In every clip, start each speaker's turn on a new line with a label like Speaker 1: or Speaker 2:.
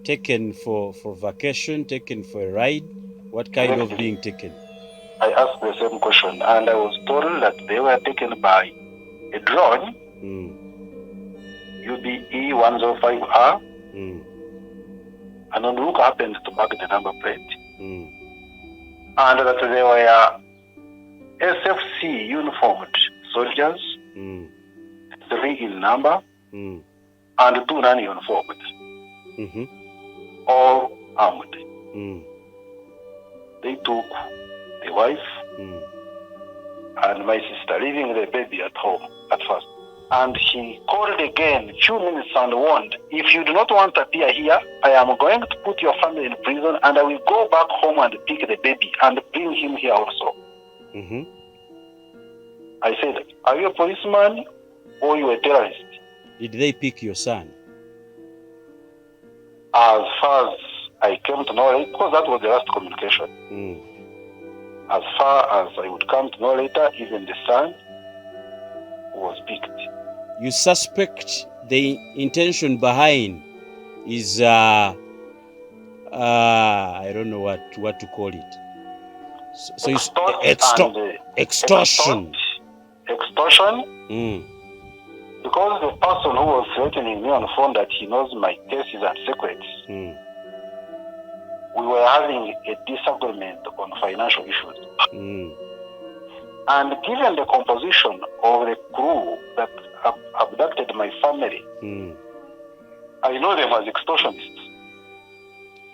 Speaker 1: taken for vacation, taken for a ride? What kind of being taken?
Speaker 2: I asked the same question, and I was told that they were taken by a drone, UBE 105R, and on look happened to mark the number plate, and that they were SFC uniformed soldiers, 3 in number, and 2 non-uniformed, all armed. They took the wife and my sister, leaving the baby at home at first. And he called again, few minutes, and warned, if you do not want to appear here, I am going to put your family in prison, and I will go back home and pick the baby and bring him here also. I said, are you a policeman or you a terrorist?
Speaker 1: Did they pick your son?
Speaker 2: As far as I came to know, because that was the last communication. As far as I would come to know later, even the son was picked.
Speaker 1: You suspect the intention behind is I don't know what to call it. So extortion. Extortion.
Speaker 2: Because the person who was threatening me on the phone that he knows my cases and secrets, we were having a disagreement on financial issues. And given the composition of the crew that abducted my family, I know them as extortionists.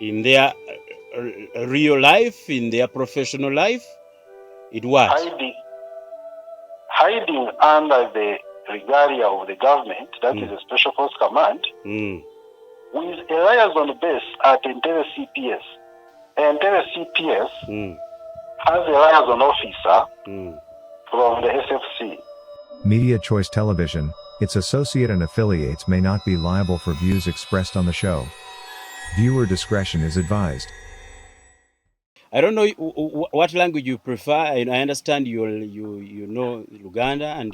Speaker 1: In their real life, in their professional life, it was
Speaker 2: hiding under the regalia of the government, that is a Special Force Command, with a liaison base at Entebbe CPS. Entebbe CPS has a liaison officer from the SFC.
Speaker 3: Media Choice Television, its associate and affiliates may not be liable for views expressed on the show. Viewer discretion is advised.
Speaker 1: I don't know what language you prefer. I understand you know Luganda, and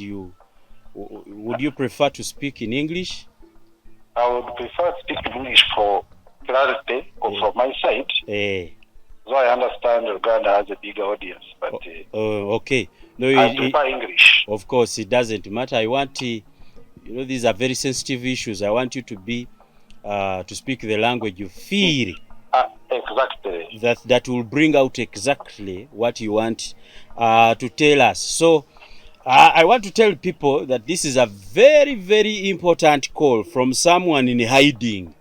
Speaker 1: would you prefer to speak in English?
Speaker 2: I would prefer to speak English for clarity or from my side. So I understand Uganda has a bigger audience, but
Speaker 1: okay. No,
Speaker 2: I prefer English.
Speaker 1: Of course, it doesn't matter. I want these are very sensitive issues. I want you to be to speak the language you feel.
Speaker 2: Exactly.
Speaker 1: That will bring out exactly what you want to tell us. So I want to tell people that this is a very, very important call from someone in hiding.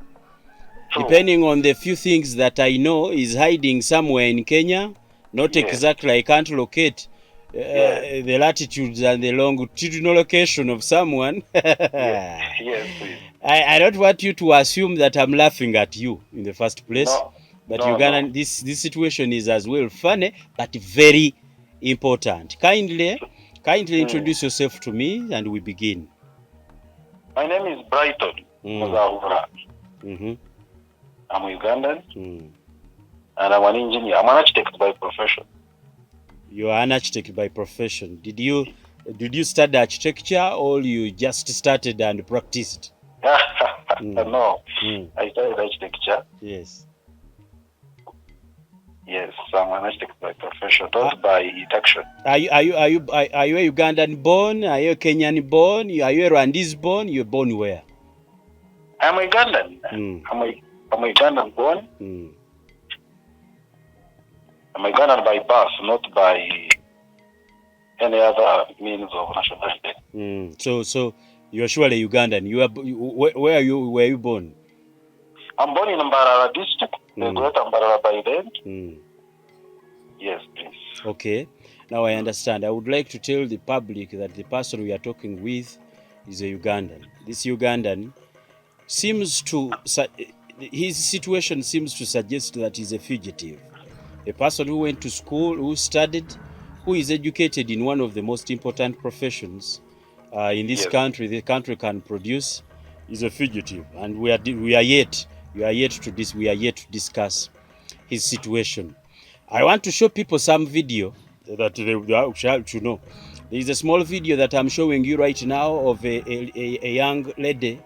Speaker 1: True. Depending on the few things that I know, is hiding somewhere in Kenya. Not exactly, I can't locate the latitudes and the longitudinal location of someone.
Speaker 2: Yes, please.
Speaker 1: I don't want you to assume that I'm laughing at you in the first place.
Speaker 2: No.
Speaker 1: But Uganda, this situation is as well funny, but very important. Kindly introduce yourself to me, and we begin.
Speaker 2: My name is Brighton. I'm Ugandan, and I'm an engineer. I'm an architect by profession.
Speaker 1: You are an architect by profession. Did you study architecture, or you just started and practiced?
Speaker 2: No, I studied architecture.
Speaker 1: Yes.
Speaker 2: Yes, I'm an architect by profession, not by induction.
Speaker 1: Are you a Ugandan born? Are you a Kenyan born? Are you a Rwandese born? You're born where?
Speaker 2: I'm a Ugandan. I'm a Ugandan born. I'm a Ugandan by birth, not by any other means of nationality.
Speaker 1: So you're surely Ugandan. Where were you born?
Speaker 2: I'm born in Mbarara district, the Greater Mbarara by then. Yes, please.
Speaker 1: Okay. Now I understand. I would like to tell the public that the person we are talking with is a Ugandan. This Ugandan his situation seems to suggest that he's a fugitive. A person who went to school, who studied, who is educated in one of the most important professions in this country, the country can produce, is a fugitive. And we are yet to discuss his situation. I want to show people some video that they should know. There is a small video that I'm showing you right now of a young lady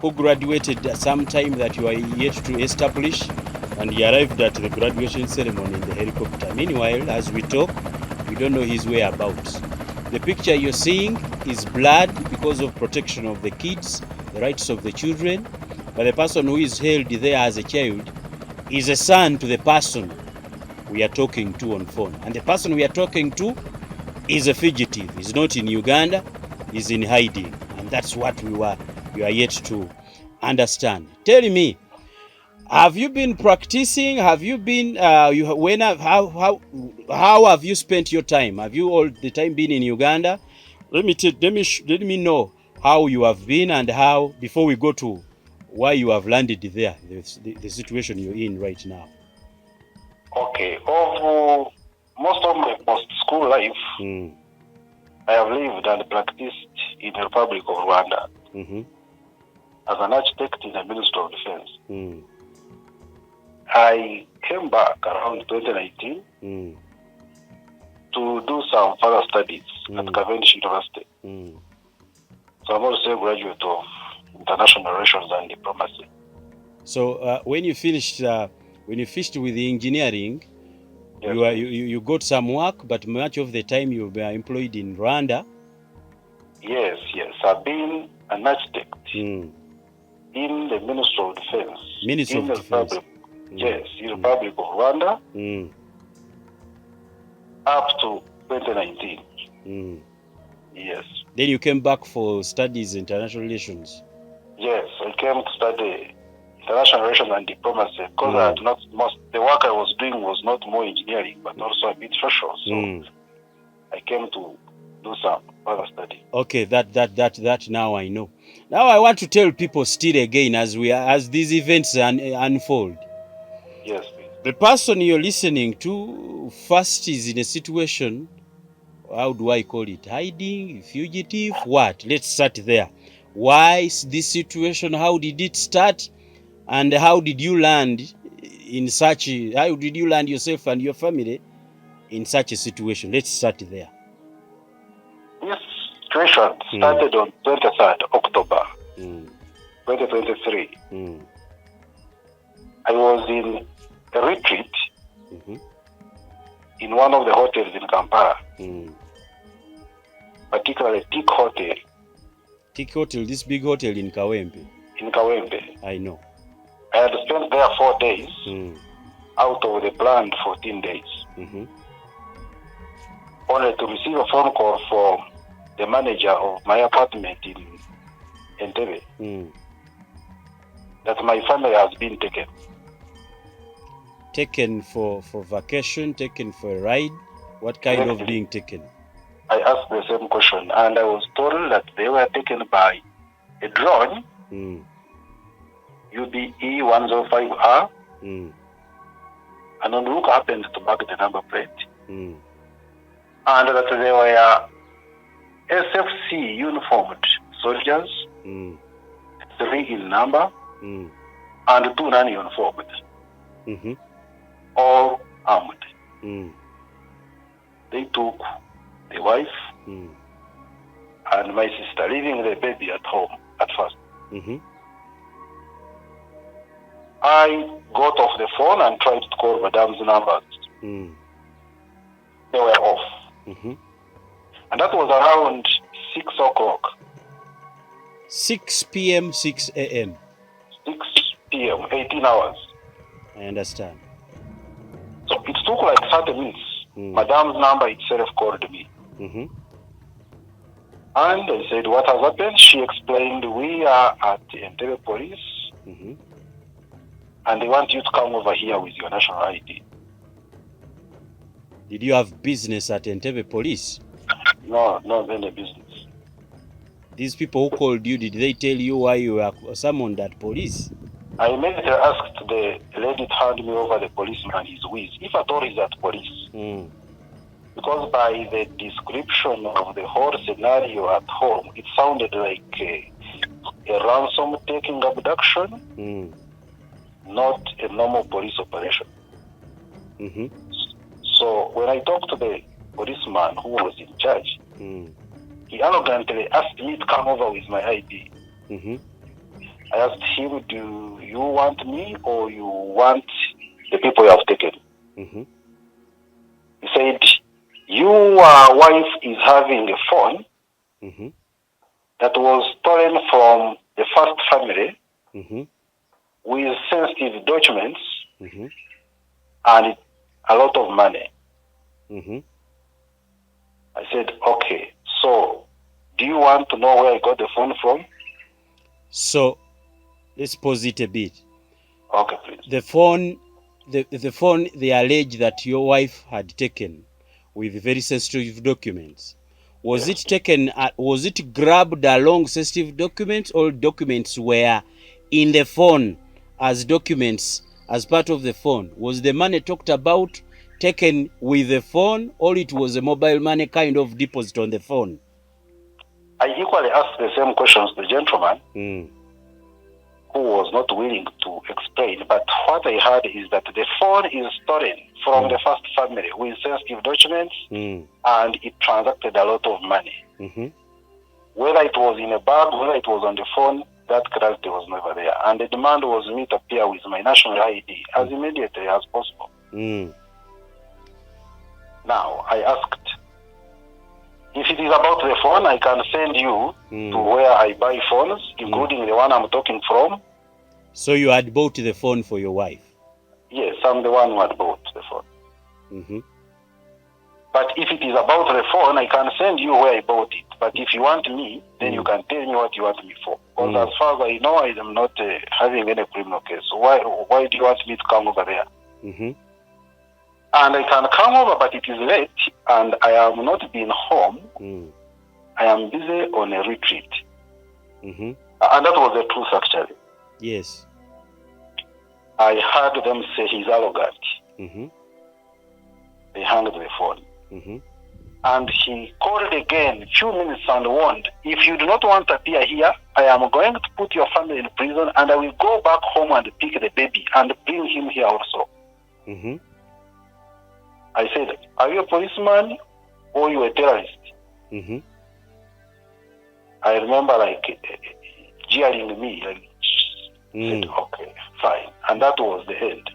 Speaker 1: who graduated at some time that you are yet to establish, and he arrived at the graduation ceremony in the helicopter. Meanwhile, as we talk, we don't know his whereabouts. The picture you're seeing is blurred because of protection of the kids, the rights of the children, but the person who is held there as a child is a son to the person we are talking to on phone. And the person we are talking to is a fugitive. He's not in Uganda, he's in hiding. And that's what you are yet to understand. Tell me, have you been practicing? Have you been, how have you spent your time? Have you all the time been in Uganda? Let me know how you have been and how, before we go to why you have landed there, the situation you're in right now.
Speaker 2: Okay, of most of my post-school life, I have lived and practiced in the Republic of Rwanda as an architect in the Ministry of Defense. I came back around 2019 to do some further studies at Cavendish University. So I'm also a graduate of international relations and diplomacy.
Speaker 1: So when you finished with the engineering, yes, you got some work, but much of the time you were employed in Rwanda.
Speaker 2: Yes. I've been an architect in the Ministry of Defense.
Speaker 1: Ministry of Defense.
Speaker 2: Yes, in the Republic of Rwanda up to 2019. Yes.
Speaker 1: Then you came back for studies in international relations.
Speaker 2: Yes, I came to study international relations and diplomacy because I had not the work I was doing was not more engineering but also a bit social. So I came to do some further study.
Speaker 1: Okay, that now I know. Now I want to tell people still again as these events unfold.
Speaker 2: Yes, please.
Speaker 1: The person you're listening to first is in a situation, how do I call it? Hiding, fugitive, what? Let's start there. Why is this situation? How did it start? And how did you land how did you land yourself and your family in such a situation? Let's start there.
Speaker 2: This situation started on 23rd October 2023. I was in a retreat in one of the hotels in Kampala, particularly Teak Hotel.
Speaker 1: Teak Hotel, this big hotel in Kawempe.
Speaker 2: In Kawempe.
Speaker 1: I know.
Speaker 2: I had spent there 4 days out of the planned 14 days. Only to receive a phone call from the manager of my apartment in Entebbe that my family has been taken.
Speaker 1: Taken for vacation, taken for a ride? What kind of being taken?
Speaker 2: I asked the same question and I was told that they were taken by a drone, UBE 105R, and on look happened to mark the number plate, and that they were SFC uniformed soldiers, 3 in number, and 2 non-uniformed, all armed. They took the wife and my sister, leaving the baby at home at first. I got off the phone and tried to call Madame's numbers. They were off. And that was around 6 o'clock.
Speaker 1: 6 p.m., 6 a.m.
Speaker 2: 6 p.m., 18 hours.
Speaker 1: I understand.
Speaker 2: So it took like 30 minutes. Madame's number itself called me. And I said, what has happened? She explained, we are at the Entebbe police. And they want you to come over here with your national ID.
Speaker 1: Did you have business at Entebbe police?
Speaker 2: No, not any business.
Speaker 1: These people who called you, did they tell you why you were summoned at police?
Speaker 2: I immediately asked the lady to hand me over the policeman he's with, if at all he's at police. Because by the description of the whole scenario at home, it sounded like a ransom-taking abduction, not a normal police operation. So when I talked to the policeman who was in charge, he arrogantly asked me to come over with my ID. I asked him, do you want me or you want the people you have taken?
Speaker 1: Mm-hmm.
Speaker 2: He said, your wife is having a phone
Speaker 1: Mm-hmm.
Speaker 2: that was stolen from the first family
Speaker 1: Mm-hmm.
Speaker 2: with sensitive documents
Speaker 1: Mm-hmm.
Speaker 2: and a lot of money.
Speaker 1: Mm-hmm.
Speaker 2: I said, okay, so do you want to know where I got the phone from?
Speaker 1: So let's pause it a bit.
Speaker 2: Okay, please.
Speaker 1: The phone they allege that your wife had taken with very sensitive documents. Was
Speaker 2: Yes.
Speaker 1: it taken? Was it grabbed along sensitive documents, or documents were in the phone as documents as part of the phone? Was the money talked about taken with the phone, or it was a mobile money kind of deposit on the phone?
Speaker 2: I equally asked the same questions to the gentleman who was not willing to explain. But what I heard is that the phone is stolen from the first family with sensitive documents and it transacted a lot of money.
Speaker 1: Mm-hmm.
Speaker 2: Whether it was in a bag, whether it was on the phone, that clarity was never there. And the demand was me to appear with my national ID as immediately as possible. Now, I asked, if it is about the phone, I can send you to where I buy phones, including the one I'm talking from.
Speaker 1: So you had bought the phone for your wife?
Speaker 2: Yes, I'm the one who had bought the phone.
Speaker 1: Mm-hmm.
Speaker 2: But if it is about the phone, I can send you where I bought it. But if you want me, then you can tell me what you want me for. Because as far as I know, I am not having any criminal case. So why do you want me to come over there?
Speaker 1: Mm-hmm.
Speaker 2: And I can come over, but it is late, and I am not being home. I am busy on a retreat.
Speaker 1: Mm-hmm.
Speaker 2: And that was the truth, actually.
Speaker 1: Yes.
Speaker 2: I heard them say he's arrogant.
Speaker 1: Mm-hmm.
Speaker 2: They hung the phone.
Speaker 1: Mm-hmm.
Speaker 2: And he called again a few minutes and warned, if you do not want to appear here, I am going to put your family in prison, and I will go back home and pick the baby and bring him here also.
Speaker 1: Mm-hmm.
Speaker 2: I said, are you a policeman or you a terrorist?
Speaker 1: Mm-hmm.
Speaker 2: I remember jeering me. Said, okay, fine. And that was the end.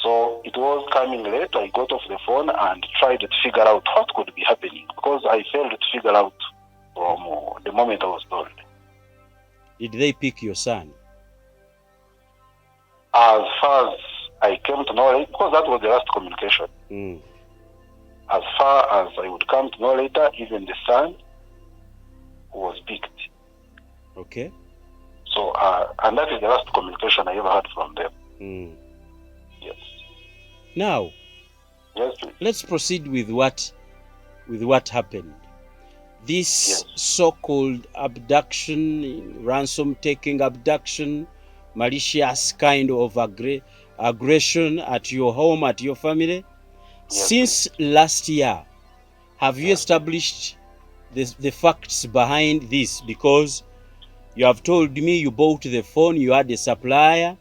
Speaker 2: So it was coming late. I got off the phone and tried to figure out what could be happening, because I failed to figure out from the moment I was told.
Speaker 1: Did they pick your son?
Speaker 2: As far as I came to know, because that was the last communication. As far as I would come to know later, even the son was picked.
Speaker 1: Okay.
Speaker 2: So, and that is the last communication I ever had from them. Yes.
Speaker 1: Now,
Speaker 2: yes, please.
Speaker 1: Let's proceed with what happened. This so-called abduction, ransom-taking abduction, malicious kind of aggression at your home, at your family. Since last year, have you established the facts behind this? Because you have told me you bought the phone, you had a supplier,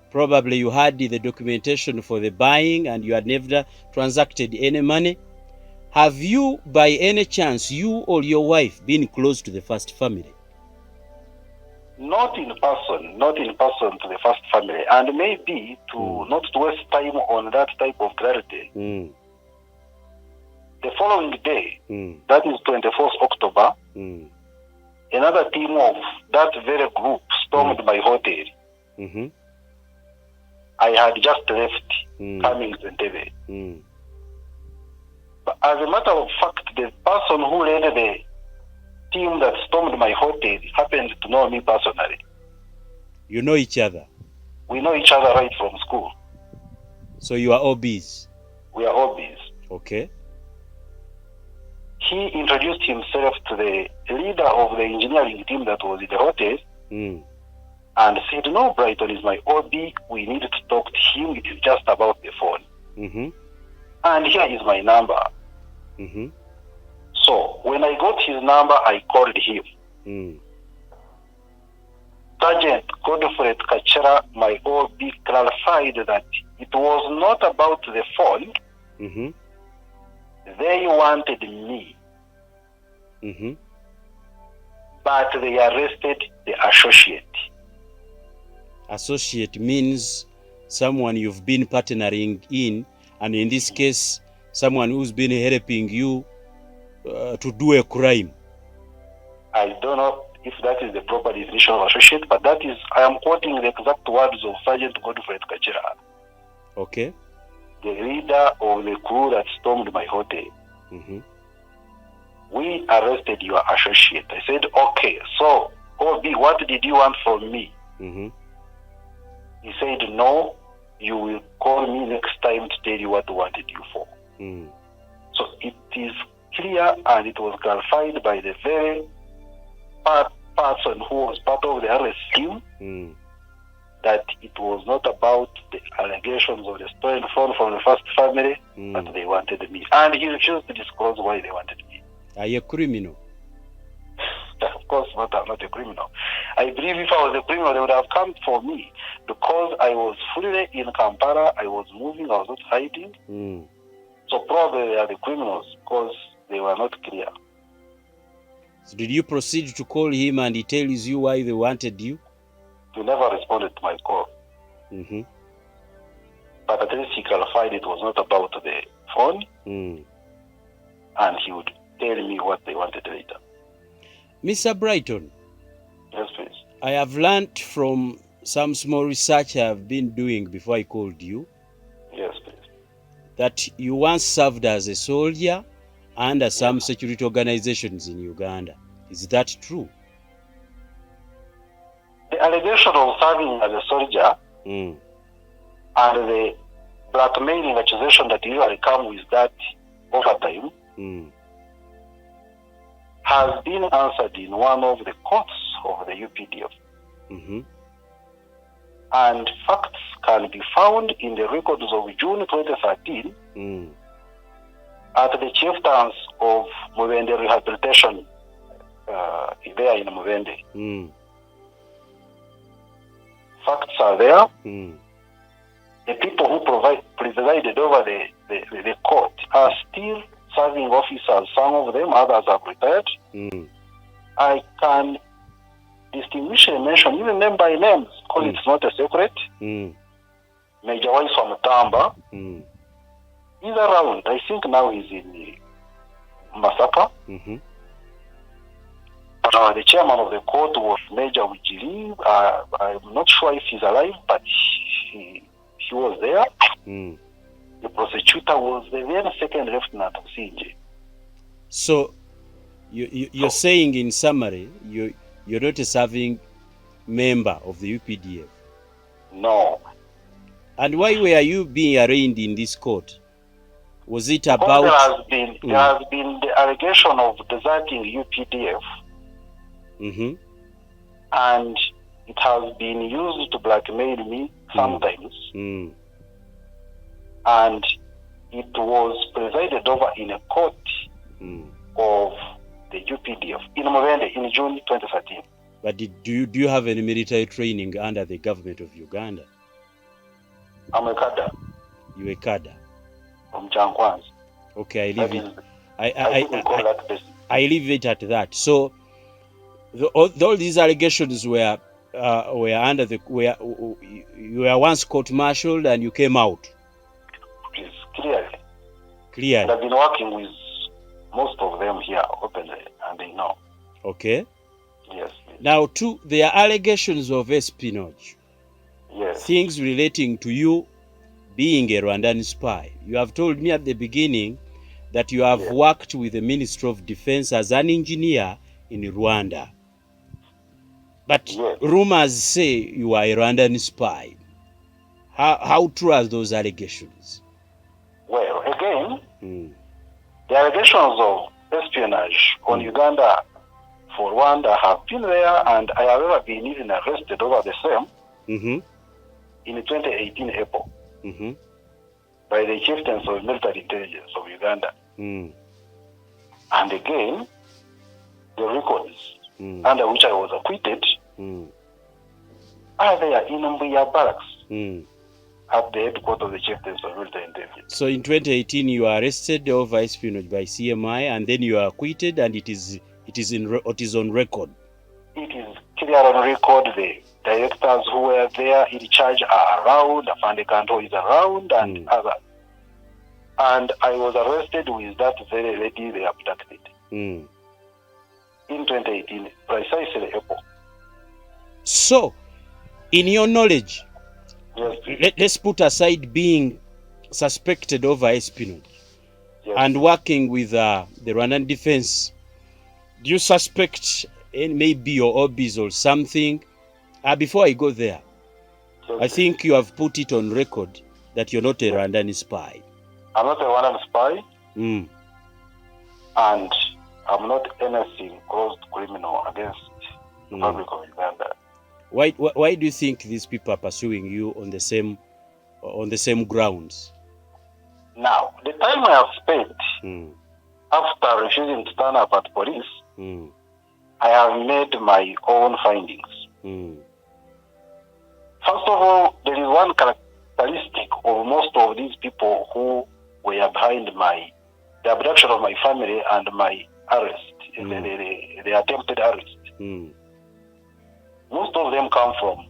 Speaker 1: probably you had the documentation for the buying, and you had never transacted any money. Have you, by any chance, you or your wife, been close to the first family?
Speaker 2: Not in person to the first family, and maybe to not to waste time on that type of clarity. The following day, that is 24th October, another team of that very group stormed my hotel. I had just left coming to Entebbe. But as a matter of fact, the person who led the team that stormed my hotel happened to know me personally.
Speaker 1: You know each other?
Speaker 2: We know each other right from school.
Speaker 1: So you are OBs?
Speaker 2: We are OBs.
Speaker 1: Okay.
Speaker 2: He introduced himself to the leader of the engineering team that was in the hotel and said, no, Brighton is my OB. We need to talk to him. It is just about the phone. And here is my number. So when I got his number, I called him. Sergeant Godfrey Kachera, my OB, clarified that it was not about the phone. They wanted me. but they arrested the associate.
Speaker 1: Associate means someone you've been partnering in, and in this case, someone who's been helping you to do a crime.
Speaker 2: I don't know if that is the proper definition of associate, but that is, I am quoting the exact words of Sergeant Godfrey Kachira.
Speaker 1: Okay.
Speaker 2: The leader of the crew that stormed my hotel. We arrested your associate. I said, okay, so, OB, what did you want from me? He said, no, you will call me next time to tell you what I wanted you for. So it is clear, and it was clarified by the very person who was part of the arrest team, that it was not about the allegations of the stolen phone from the first family, but they wanted me. And he refused to disclose why they wanted me.
Speaker 1: Are you a criminal?
Speaker 2: Of course not, I'm not a criminal. I believe if I was a criminal, they would have come for me, because I was fully in Kampala, I was moving, I was not hiding. So probably they are the criminals, because they were not clear.
Speaker 1: So did you proceed to call him and he tells you why they wanted you?
Speaker 2: He never responded to my call. But at least he clarified it was not about the phone, and he would tell me what they wanted later.
Speaker 1: Mr. Brighton.
Speaker 2: Yes, please.
Speaker 1: I have learned from some small research I have been doing before I called you.
Speaker 2: Yes, please.
Speaker 1: That you once served as a soldier under some security organizations in Uganda. Is that true?
Speaker 2: The allegation of serving as a soldier and the blackmailing accusation that usually come with that overtime has been answered in one of the courts of the UPDF. And facts can be found in the records of June 2013 at the chieftains of Mubende Rehabilitation there in Mubende. Facts are there. The people who presided over the court are still serving officers. Some of them, others have retired. I can distinguish and mention even name by names, because it's not a secret. Major Wise from Tamba. He's around. I think now he's in Masaka. The chairman of the court was Major Wijiri. I'm not sure if he's alive, but he was there. The prosecutor was the then second lieutenant of CNJ. So
Speaker 1: you're saying in summary, you're not a serving member of the UPDF?
Speaker 2: No.
Speaker 1: And why were you being arraigned in this court? Was it about...
Speaker 2: There has been the allegation of deserting UPDF. And it has been used to blackmail me sometimes. And it was presided over in a court of the UPDF in Mubende in June 2013.
Speaker 1: But do you have any military training under the government of Uganda?
Speaker 2: I'm a cadre.
Speaker 1: You're a cadre?
Speaker 2: From Jankwanz.
Speaker 1: Okay, I leave it at that. So all these allegations were under the you were once court-martialed and you came out.
Speaker 2: Please, clearly.
Speaker 1: And
Speaker 2: I've been working with most of them here openly, and they know.
Speaker 1: Okay.
Speaker 2: Yes. Please.
Speaker 1: Now, there are allegations of espionage.
Speaker 2: Yes.
Speaker 1: Things relating to you being a Rwandan spy. You have told me at the beginning that you have worked with the Ministry of Defense as an engineer in Rwanda. But rumors say you are a Rwandan spy. How true are those allegations?
Speaker 2: Well, again, the allegations of espionage on Uganda for Rwanda have been there, and I have ever been even arrested over the same in 2018 April by the chieftains of military intelligence of Uganda. And again, the records under which I was acquitted are there in Mbuya Barracks at the headquarters of the chieftains of military intelligence.
Speaker 1: So in 2018 you were arrested over espionage by CMI, and then you are acquitted, and it is on record.
Speaker 2: it is clear on record the directors who were there in charge are around, Afande Kanto is around, and others. And I was arrested with that very lady they abducted in 2018, precisely April.
Speaker 1: So, in your knowledge, let's put aside being suspected over espionage and working with the Rwandan defense. Do you suspect maybe your hobbies or something? Before I go there, I think you have put it on record that you're not a Rwandan spy.
Speaker 2: I'm not a Rwandan spy, and I'm not anything close to criminal against the Republic of Uganda.
Speaker 1: Why do you think these people are pursuing you on the same grounds? Now, the time I have spent
Speaker 2: after refusing to turn up at police, I have made my own findings. First of all, there is one characteristic of most of these people who were behind the abduction of my family and my arrest, the attempted arrest. Most of them come from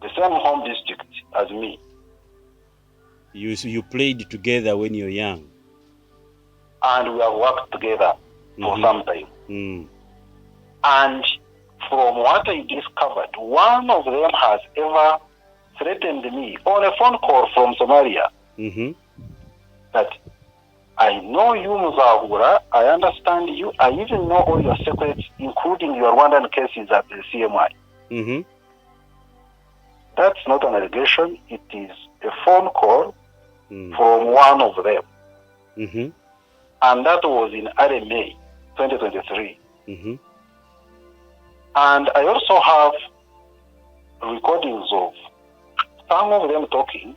Speaker 2: the same home district as me.
Speaker 1: You played together when you were young.
Speaker 2: And we have worked together for some time. And from what I discovered, one of them has ever threatened me on a phone call from Somalia that I know you, Muzahura, I understand you, I even know all your secrets, including your Rwandan cases at the CMI. That's not an allegation, it is a phone call from one of them. And that was in early May 2023. And I also have recordings of some of them talking,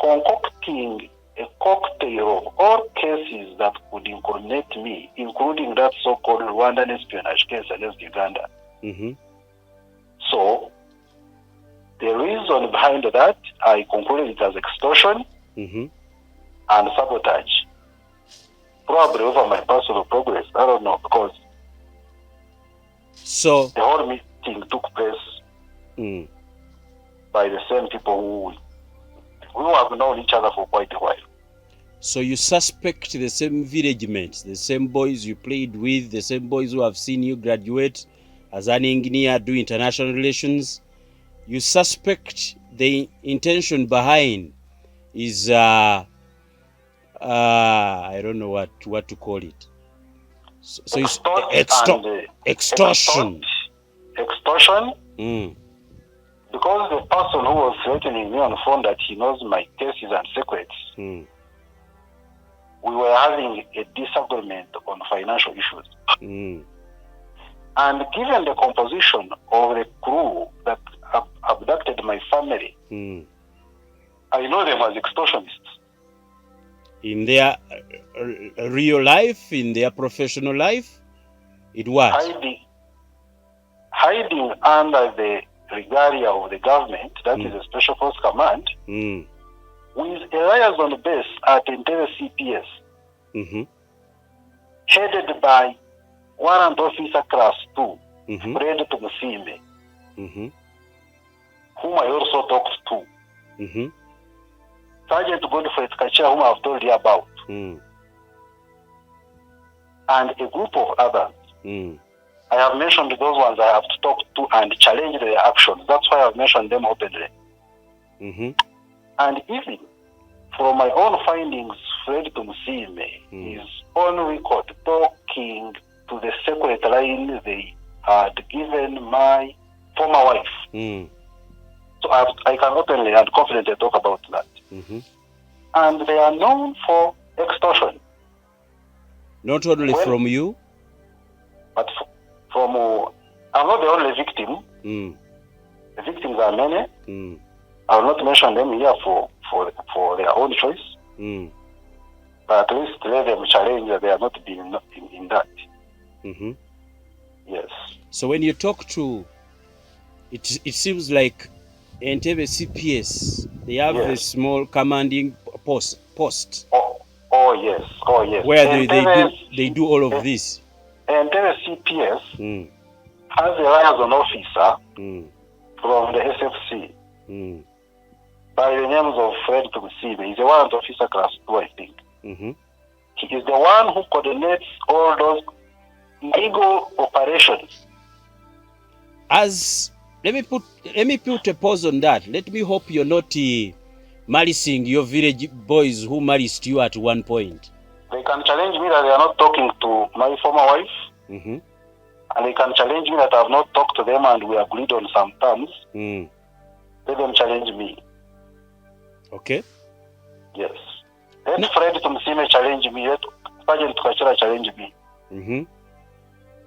Speaker 2: concocting a cocktail of all cases that could incriminate me, including that so-called Rwandan espionage case against Uganda. So, the reason behind that, I concluded it as extortion and sabotage. Probably over my personal progress, I don't know, because the whole meeting took place by the same people who have known each other for quite a while.
Speaker 1: So you suspect the same village mates, the same boys you played with, the same boys who have seen you graduate as an engineer, do international relations. You suspect the intention behind is I don't know what to call it. So extortion.
Speaker 2: Extortion. Because the person who was threatening me on the phone that he knows my cases and secrets, we were having a disagreement on financial issues. And given the composition of the crew that abducted my family, I know them as extortionists.
Speaker 1: In their real life, in their professional life, it was
Speaker 2: hiding under the regalia of the government, that is a special force command, with a liaison base at Entebbe CPS, headed by Warrant Officer Class 2, Fred Tumusimbe, whom I also talked to. Sergeant Godfrey Kacha, whom I've told you about, and a group of others. I have mentioned those ones I have to talk to and challenge their actions. That's why I've mentioned them openly. And even from my own findings, Fred Tumusimbe, his own record talking to the secret line they had given my former wife. So I can openly and confidently talk about that. And they are known for extortion.
Speaker 1: Not only from you,
Speaker 2: but from I'm not the only victim. The victims are many. I will not mention them here for their own choice. But at least let them challenge that they are not being in that. Yes.
Speaker 1: So when you talk to, it seems like Entebbe CPS, they have a small commanding post.
Speaker 2: Oh yes.
Speaker 1: Where they do all of this.
Speaker 2: And Entebbe CPS has a liaison officer from the SFC by the names of Fred Tumusiime. He's a warrant officer class 2, I think. He is the one who coordinates all those legal operations.
Speaker 1: Let me put a pause on that. Let me hope you're not malicing your village boys who maliced you at one point.
Speaker 2: They can challenge me that they are not talking to my former wife. And they can challenge me that I have not talked to them and we agreed on some terms. Let them challenge me.
Speaker 1: Okay.
Speaker 2: Yes. Let Fred Tumusiime challenge me. Let Sergeant Tukachira challenge me.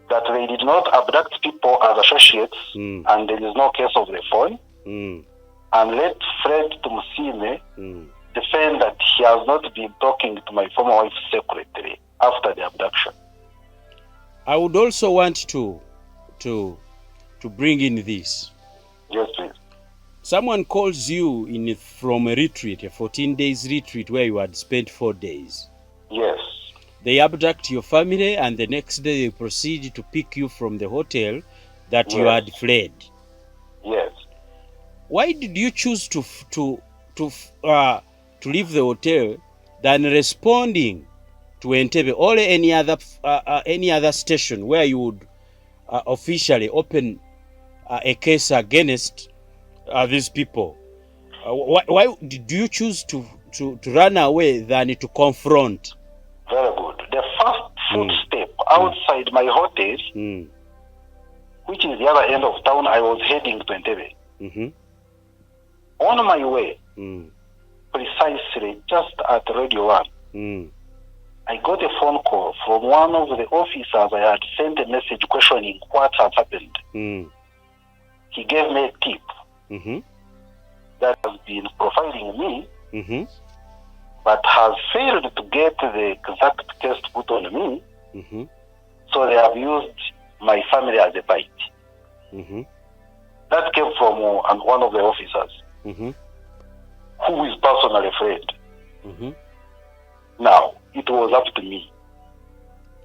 Speaker 2: That they did not abduct people as associates and there is no case of the phone. And let Fred Tumusiime defend that he has not been talking to my former wife's secretary after the abduction.
Speaker 1: I would also want to bring in this.
Speaker 2: Yes, please.
Speaker 1: Someone calls you from a retreat, a 14 days retreat where you had spent 4 days.
Speaker 2: Yes.
Speaker 1: They abduct your family and the next day they proceed to pick you from the hotel that you had fled.
Speaker 2: Yes.
Speaker 1: Why did you choose to leave the hotel than responding to Entebbe or any other station where you would officially open a case against these people? Why did you choose to run away than to confront?
Speaker 2: Very good. The first footstep outside my hotel, which is the other end of town, I was heading to Entebbe. On my way, precisely just at Radio 1, I got a phone call from one of the officers. I had sent a message questioning what had happened. He gave me a tip that has been profiling me, but has failed to get the exact test put on me. So they have used my family as a bite. That came from one of the officers, who is personally afraid. Now, it was up to me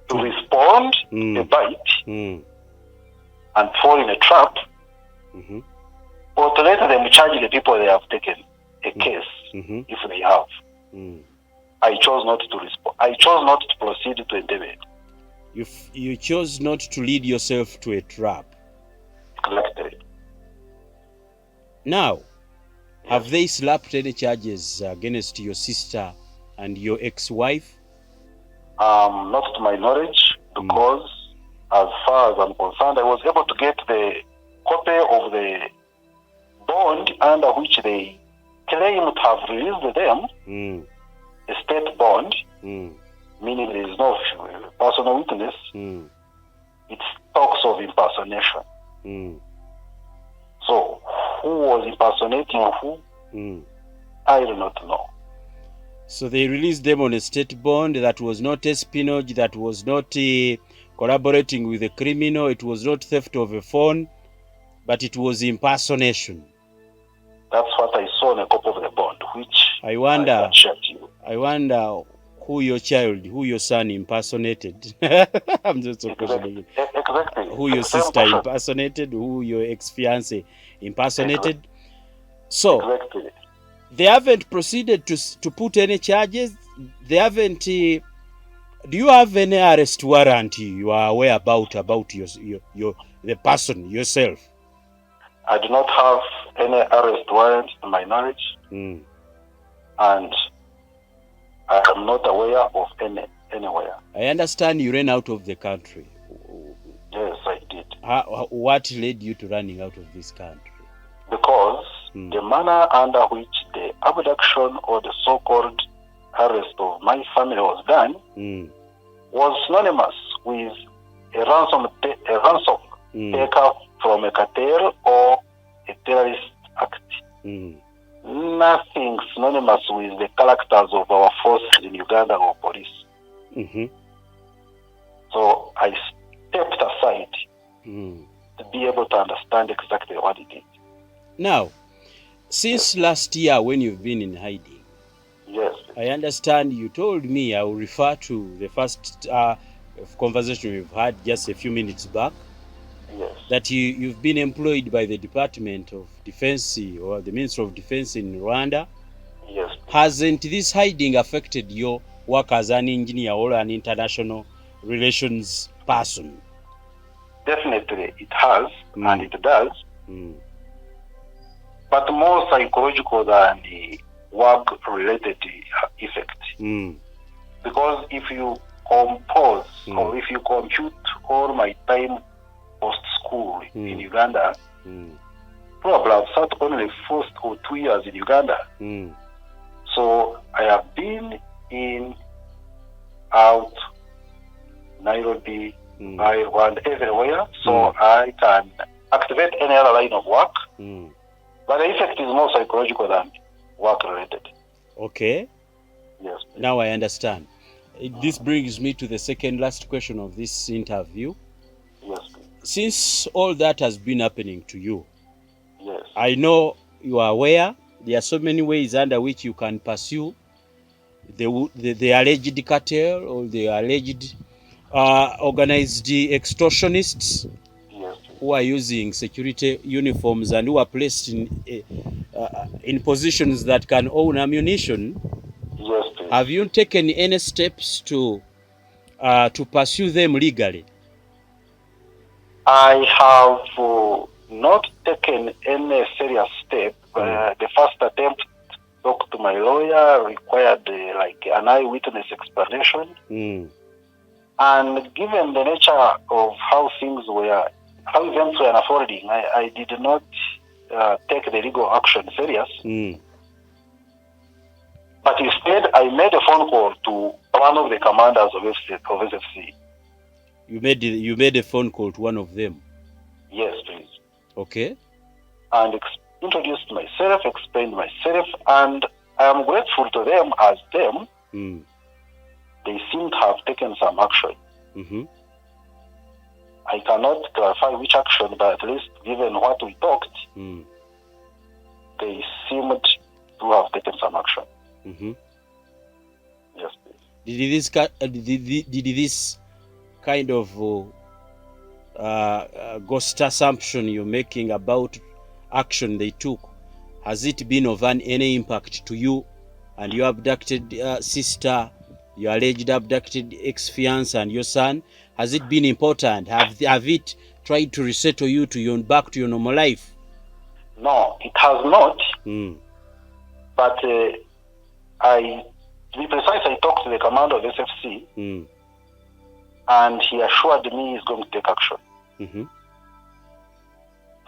Speaker 2: to respond to a bite and fall in a trap, or to let them charge the people they have taken a case if they have. I chose not to respond. I chose not to proceed to Entebbe.
Speaker 1: You chose not to lead yourself to a trap.
Speaker 2: Exactly.
Speaker 1: Now, have they slapped any charges against your sister and your ex-wife?
Speaker 2: Not to my knowledge, because as far as I'm concerned, I was able to get the copy of the bond under which they claim to have released them, a state bond, meaning there is no personal witness. It talks of impersonation. So, who was impersonating who? I do not know.
Speaker 1: So they released them on a state bond that was not espionage, that was not collaborating with a criminal, it was not theft of a phone, but it was impersonation.
Speaker 2: That's what I saw in a copy of the bond, which
Speaker 1: I wonder who your son impersonated. I'm just so questioning.
Speaker 2: Exactly.
Speaker 1: Who your sister impersonated, who your ex-fiancé impersonated. So, they haven't proceeded to put any charges. They haven't. Do you have any arrest warrant you are aware about the person yourself?
Speaker 2: I do not have any arrest warrant to my knowledge, and I am not aware of anywhere.
Speaker 1: I understand you ran out of the country.
Speaker 2: Yes, I did.
Speaker 1: What led you to running out of this country?
Speaker 2: Because the manner under which the abduction or the so-called arrest of my family was done was synonymous with a ransom taker from a cartel or a terrorist act. Nothing synonymous with the characters of our forces in Uganda or police. So I stepped aside to be able to understand exactly what it is.
Speaker 1: Now, since last year when you've been in hiding,
Speaker 2: yes,
Speaker 1: I understand you told me, I will refer to the first conversation we've had just a few minutes back,
Speaker 2: Yes.
Speaker 1: that you've been employed by the Department of Defense or the Ministry of Defense in Rwanda.
Speaker 2: Yes.
Speaker 1: Hasn't this hiding affected your work as an engineer or an international relations person?
Speaker 2: Definitely it has, and it does. But more psychological than the work-related effect. Because if you compose or if you compute all my time post-school in Uganda, probably I've sat only 1 or 2 years in Uganda. So I have been in, out, Nairobi, Rwanda, everywhere. So I can activate any other line of work. But the effect is more psychological than work-related.
Speaker 1: Okay.
Speaker 2: Yes.
Speaker 1: Now I understand. This brings me to the second last question of this interview.
Speaker 2: Yes.
Speaker 1: Since all that has been happening to you,
Speaker 2: Yes.
Speaker 1: I know you are aware there are so many ways under which you can pursue the alleged cartel or the alleged organized extortionists who are using security uniforms and who are placed in positions that can own ammunition.
Speaker 2: Yes, please.
Speaker 1: Have you taken any steps to pursue them legally?
Speaker 2: I have not taken any serious step. The first attempt to talk to my lawyer required like an eyewitness explanation. And given the nature of how things were, how events were unfolding, I did not take the legal action serious. But instead, I made a phone call to one of the commanders of SFC.
Speaker 1: You made a phone call to one of them?
Speaker 2: Yes, please.
Speaker 1: Okay.
Speaker 2: And introduced myself, explained myself, and I am grateful to them as them. They seem to have taken some action. I cannot clarify which action, but at least given what we talked, they seemed to have taken some action. Yes, please.
Speaker 1: Did this kind of ghost assumption you're making about action they took, has it been of any impact to you and your abducted sister, your alleged abducted ex-fiancé and your son? Has it been important? Have it tried to resettle you to back to your normal life?
Speaker 2: No, it has not. But to be precise, I talked to the commander of SFC, and he assured me he's going to take action.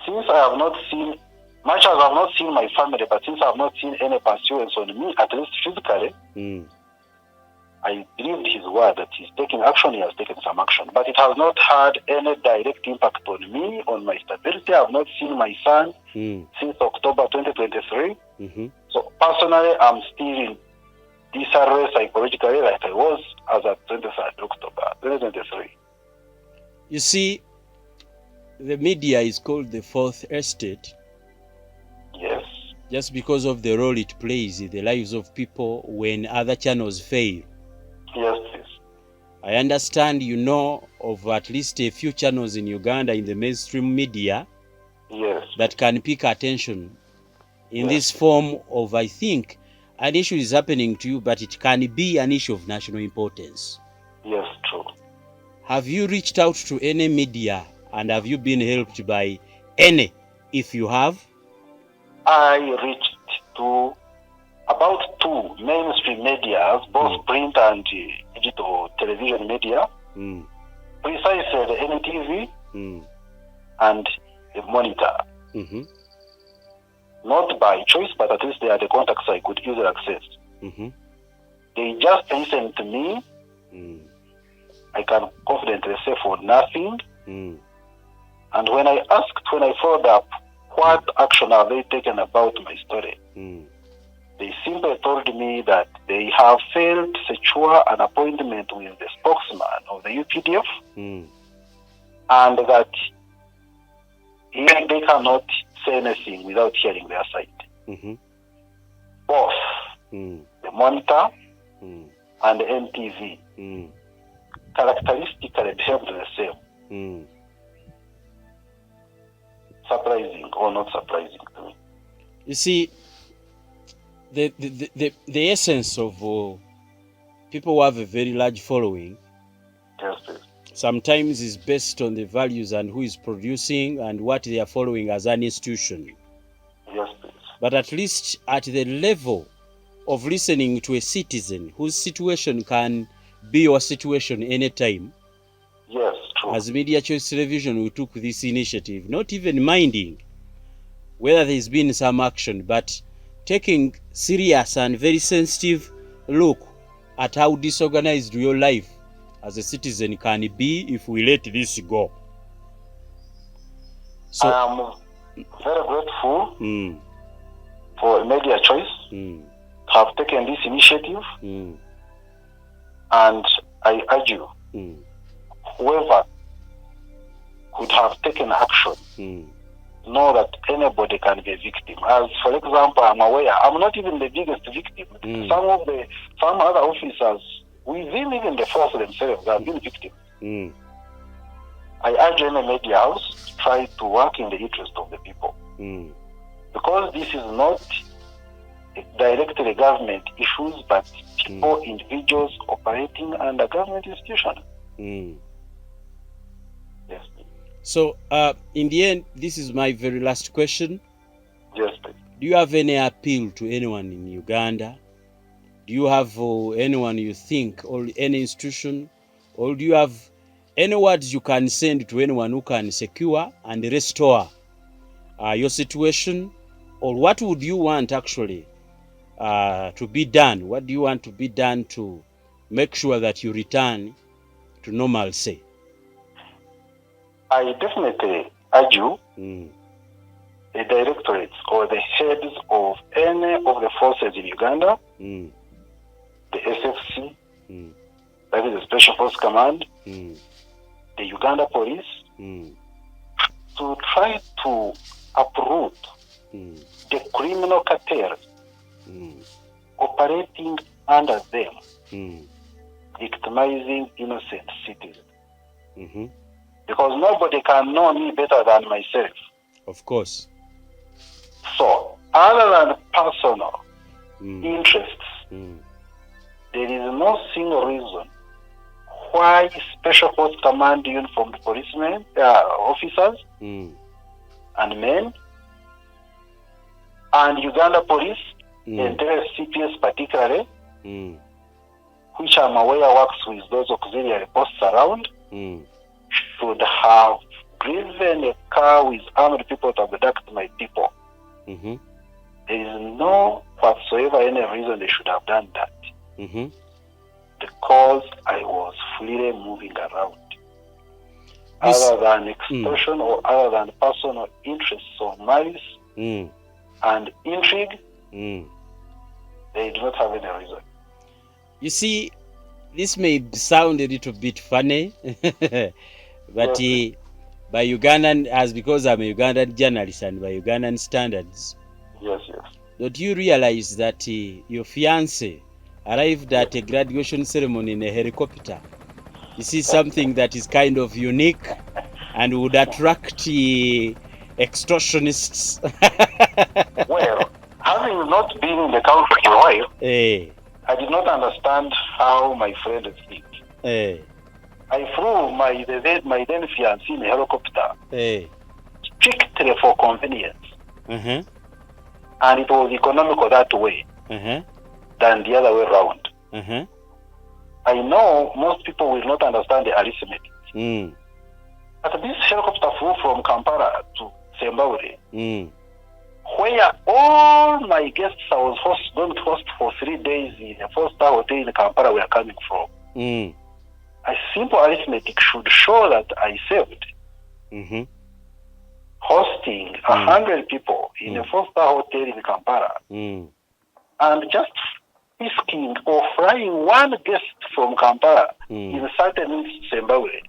Speaker 2: Since I have not seen, much as I have not seen my family, but since I have not seen any pursuance on me, at least physically, I believed his word that he's taking action. He has taken some action, but it has not had any direct impact on me, on my stability. I have not seen my son since October 2023. So personally, I'm still in disarray psychologically like I was as at 23rd October 2023.
Speaker 1: You see, the media is called the fourth estate.
Speaker 2: Yes.
Speaker 1: Just because of the role it plays in the lives of people when other channels fail.
Speaker 2: Yes, please.
Speaker 1: I understand you know of at least a few channels in Uganda in the mainstream media that can pick attention in this form of, I think, an issue is happening to you, but it can be an issue of national importance.
Speaker 2: Yes, true.
Speaker 1: Have you reached out to any media and have you been helped by any? If you have?
Speaker 2: I reached to about 2 mainstream medias, both print and digital television media, precisely the NTV and the Monitor. Not by choice, but at least they are the contacts I could easily access. They just listened to me. I can confidently say for nothing. And when I followed up, what action have they taken about my story? They simply told me that they have failed to secure an appointment with the spokesman of the UPDF, and that they cannot say anything without hearing their side. Both the Monitor and the NTV characteristically behaved the same. Surprising or not surprising to me?
Speaker 1: You see, the essence of people who have a very large following,
Speaker 2: Yes, please.
Speaker 1: sometimes is based on the values and who is producing and what they are following as an institution.
Speaker 2: Yes, please.
Speaker 1: But at least at the level of listening to a citizen whose situation can be your situation anytime.
Speaker 2: Yes, true.
Speaker 1: As Media Choice Television, we took this initiative, not even minding whether there's been some action, but taking serious and very sensitive look at how disorganized your life as a citizen can be if we let this go. So
Speaker 2: I am very grateful for Media Choice to have taken this initiative, and I urge you, whoever could have taken action, know that anybody can be a victim. As for example, I'm aware, I'm not even the biggest victim. Some other officers within even the force themselves have been victims. I urge any media house to try to work in the interest of the people, because this is not directly government issues, but people, individuals operating under government institutions. Yes, please.
Speaker 1: So, in the end, this is my very last question.
Speaker 2: Yes, please.
Speaker 1: Do you have any appeal to anyone in Uganda? Do you have anyone you think, or any institution, or do you have any words you can send to anyone who can secure and restore your situation? Or what would you want actually to be done? What do you want to be done to make sure that you return to normalcy?
Speaker 2: I definitely urge you, the directorates or the heads of any of the forces in Uganda, the SFC, that is the Special Force Command, the Uganda Police, to try to uproot the criminal cartels operating under them, victimizing innocent citizens. Because nobody can know me better than myself.
Speaker 1: Of course.
Speaker 2: So, other than personal interests, there is no single reason why Special Force Command uniformed policemen, officers, and men, and Uganda Police, and CPS particularly, which I'm aware works with those auxiliary posts around, should have driven a car with armed people to abduct my people. There is no whatsoever any reason they should have done that. Because I was freely moving around. Other than extortion or other than personal interests or malice and intrigue, they do not have any reason.
Speaker 1: You see, this may sound a little bit funny, but by Ugandan, as because I'm a Ugandan journalist and by Ugandan standards, don't you realize that your fiancé arrived at a graduation ceremony in a helicopter? This is something that is kind of unique and would attract extortionists.
Speaker 2: Well, having not been in the country for a while, I did not understand how my friend think. I flew my then fiancé in a helicopter strictly for convenience. And it was economical that way than the other way around. I know most people will not understand the arithmetic. But this helicopter flew from Kampala to Zimbabwe, where all my guests I was going to host for 3 days in a 4-star hotel in Kampala were coming from. A simple arithmetic should show that I saved. Hosting 100 people in a 4-star hotel in Kampala, and just risking or flying one guest from Kampala in 30 minutes to Zimbabwe.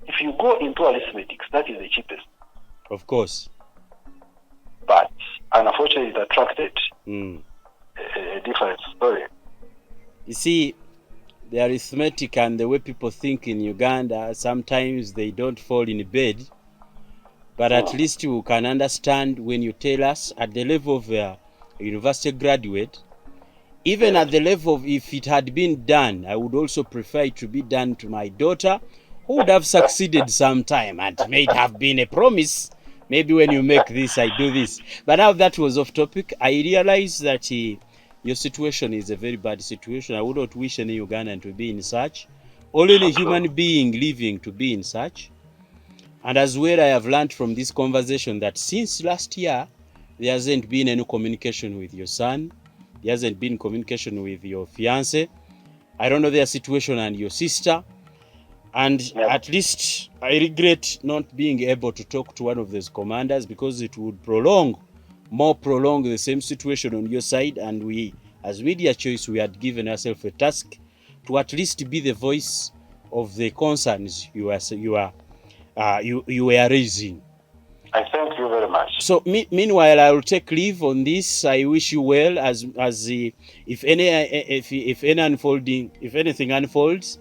Speaker 2: If you go into arithmetics, that is the cheapest.
Speaker 1: Of course.
Speaker 2: But unfortunately, it attracted a different story.
Speaker 1: You see, the arithmetic and the way people think in Uganda, sometimes they don't fall in bed. But at least you can understand when you tell us at the level of a university graduate, even at the level of if it had been done, I would also prefer it to be done to my daughter, who would have succeeded sometime, and it may have been a promise. Maybe when you make this, I do this. But now that was off topic. I realized that your situation is a very bad situation. I would not wish any Ugandan to be in such, or any human being living to be in such. And as well, I have learned from this conversation that since last year, there hasn't been any communication with your son. There hasn't been communication with your fiancé. I don't know their situation and your sister. And at least I regret not being able to talk to one of those commanders, because it would prolong the same situation on your side. And we, as Media Choice, we had given ourselves a task to at least be the voice of the concerns you were raising. I
Speaker 2: thank you very much.
Speaker 1: So meanwhile, I will take leave on this. I wish you well. If anything unfolds,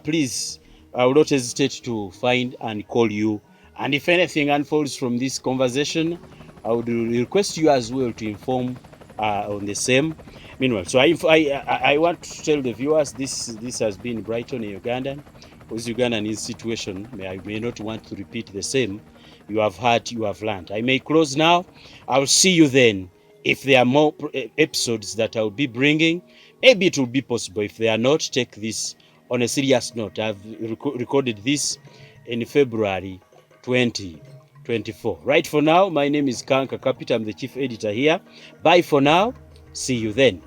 Speaker 1: please, I will not hesitate to find and call you. And if anything unfolds from this conversation, I would request you as well to inform on the same. Meanwhile, so I want to tell the viewers this has been Brighton, a Ugandan. With Ugandan situation, I may not want to repeat the same. You have heard, you have learned. I may close now. I'll see you then. If there are more episodes that I'll be bringing, maybe it will be possible. If they are not, take this on a serious note. I've recorded this in February 2024. Right for now, my name is Kanka Kapita. I'm the chief editor here. Bye for now. See you then.